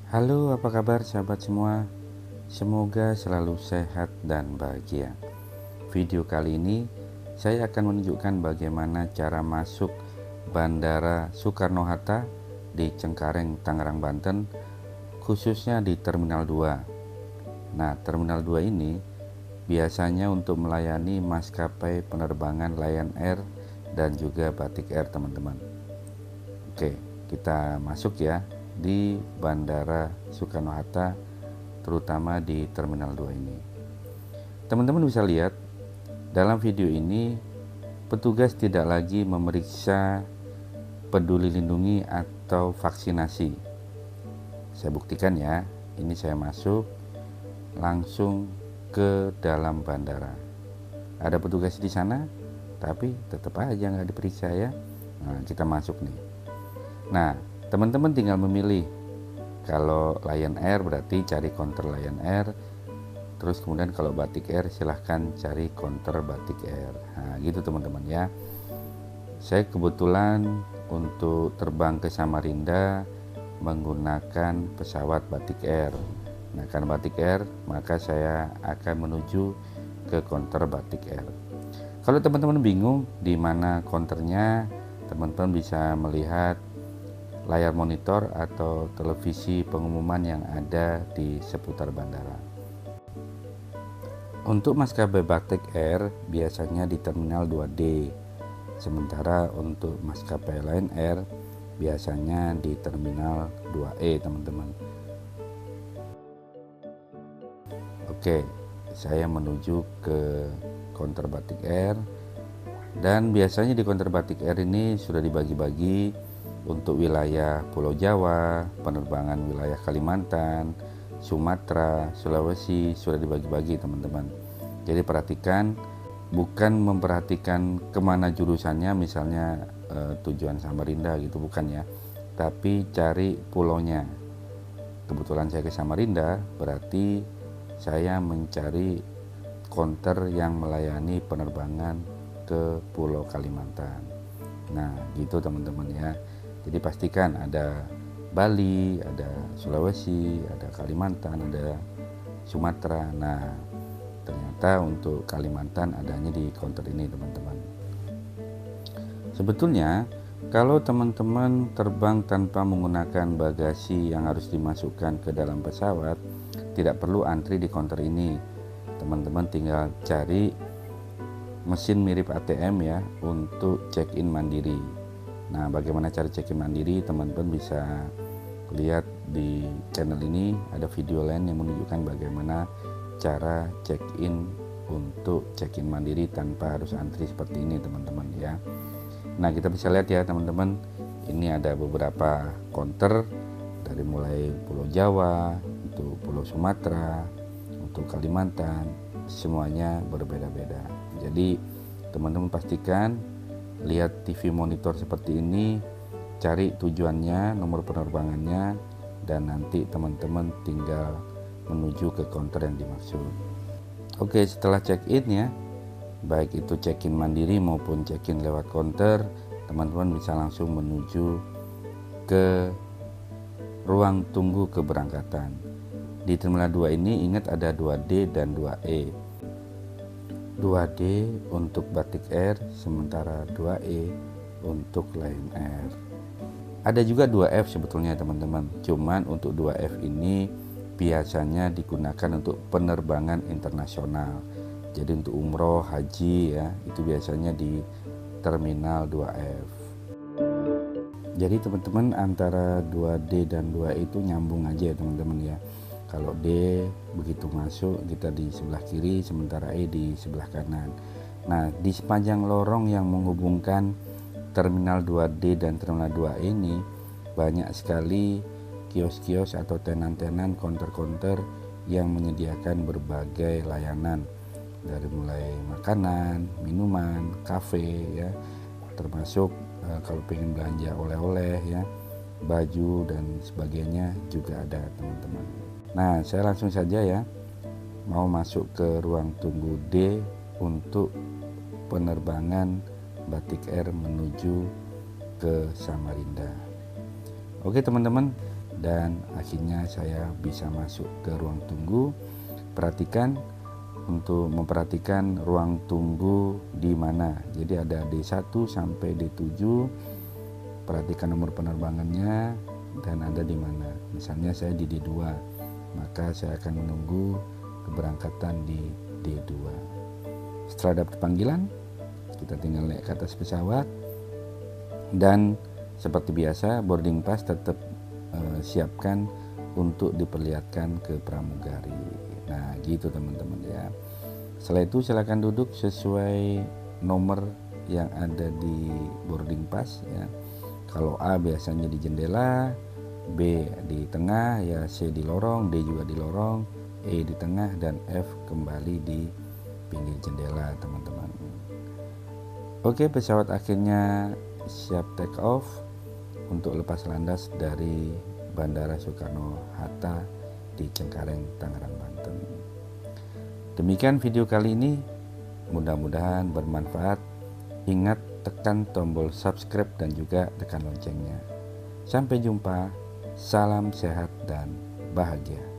Halo, apa kabar sahabat semua? Semoga selalu sehat dan bahagia. Video kali ini saya akan menunjukkan bagaimana cara masuk Bandara Soekarno-Hatta di Cengkareng, Tangerang, Banten, khususnya di Terminal 2. Nah, Terminal 2 ini biasanya untuk melayani maskapai penerbangan Lion Air dan juga Batik Air, teman-teman. Oke, kita masuk ya di Bandara Soekarno-Hatta, terutama di Terminal 2 ini. Teman-teman bisa lihat dalam video ini petugas tidak lagi memeriksa peduli lindungi atau vaksinasi. Saya buktikan ya, ini saya masuk langsung ke dalam bandara. Ada petugas di sana, tapi tetap aja nggak diperiksa ya. Nah, kita masuk nih. Nah, teman-teman tinggal memilih. Kalau Lion Air berarti cari counter Lion Air. Terus kemudian kalau Batik Air silahkan cari counter Batik Air. Nah gitu teman-teman ya. Saya kebetulan untuk terbang ke Samarinda menggunakan pesawat Batik Air. Nah karena Batik Air maka saya akan menuju ke counter Batik Air. Kalau teman-teman bingung di mana counternya, teman-teman bisa melihat layar monitor atau televisi pengumuman yang ada di seputar bandara. Untuk maskapai Batik Air biasanya di Terminal 2D, sementara untuk maskapai Lion Air biasanya di Terminal 2E, teman-teman. Oke, saya menuju ke counter Batik Air, dan biasanya di counter Batik Air ini sudah dibagi-bagi untuk wilayah Pulau Jawa, penerbangan wilayah Kalimantan, Sumatera, Sulawesi sudah dibagi-bagi teman-teman. Jadi perhatikan, bukan memperhatikan kemana jurusannya, misalnya tujuan Samarinda gitu, bukan ya, tapi cari pulaunya. Kebetulan saya ke Samarinda, berarti saya mencari counter yang melayani penerbangan ke Pulau Kalimantan. Nah gitu teman-teman ya. Jadi pastikan ada Bali, ada Sulawesi, ada Kalimantan, ada Sumatera. Nah ternyata untuk Kalimantan adanya di counter ini teman-teman. Sebetulnya kalau teman-teman terbang tanpa menggunakan bagasi yang harus dimasukkan ke dalam pesawat, tidak perlu antri di counter ini. Teman-teman tinggal cari mesin mirip ATM ya untuk check-in mandiri. Nah, bagaimana cara check-in mandiri? Teman-teman bisa lihat di channel ini, ada video lain yang menunjukkan bagaimana cara check-in untuk check-in mandiri tanpa harus antri seperti ini, teman-teman ya. Nah, kita bisa lihat ya, teman-teman. Ini ada beberapa counter dari mulai Pulau Jawa, untuk Pulau Sumatera, untuk Kalimantan, semuanya berbeda-beda. Jadi, teman-teman pastikan lihat TV monitor seperti ini, cari tujuannya, nomor penerbangannya, dan nanti teman-teman tinggal menuju ke counter yang dimaksud. Oke, setelah check-in ya, baik itu check-in mandiri maupun check-in lewat counter, teman-teman bisa langsung menuju ke ruang tunggu keberangkatan. Di Terminal 2 ini ingat ada 2D dan 2E. 2D untuk Batik Air, sementara 2E untuk Lion Air. Ada juga 2F sebetulnya teman-teman, cuman untuk 2F ini biasanya digunakan untuk penerbangan internasional. Jadi untuk umroh, haji ya, itu biasanya di Terminal 2F. Jadi teman-teman antara 2D dan 2E itu nyambung aja ya teman-teman ya. Kalau D begitu masuk kita di sebelah kiri, sementara E di sebelah kanan. Nah di sepanjang lorong yang menghubungkan Terminal 2D dan Terminal 2E ini banyak sekali kios-kios atau tenan-tenan, counter-counter yang menyediakan berbagai layanan, dari mulai makanan, minuman, kafe ya, termasuk kalau pengen belanja oleh-oleh ya, baju dan sebagainya juga ada teman-teman. Nah saya langsung saja ya mau masuk ke ruang tunggu D untuk penerbangan Batik Air menuju ke Samarinda. Oke teman-teman, dan akhirnya saya bisa masuk ke ruang tunggu. Perhatikan untuk memperhatikan ruang tunggu di mana. Jadi ada D1 sampai D7. Perhatikan nomor penerbangannya dan ada di mana. Misalnya saya di D2, maka saya akan menunggu keberangkatan di D2. Setelah dapat panggilan, kita tinggal naik ke atas pesawat dan seperti biasa boarding pass tetap siapkan untuk diperlihatkan ke pramugari. Nah, gitu teman-teman ya. Setelah itu silakan duduk sesuai nomor yang ada di boarding pass ya. Kalau A biasanya di jendela, B di tengah ya, C di lorong, D juga di lorong, E di tengah, dan F kembali di pinggir jendela teman-teman. Oke, pesawat akhirnya siap take off untuk lepas landas dari Bandara Soekarno-Hatta di Cengkareng, Tangerang, Banten. Demikian video kali ini, mudah-mudahan bermanfaat. Ingat tekan tombol subscribe dan juga tekan loncengnya. Sampai jumpa, salam sehat dan bahagia.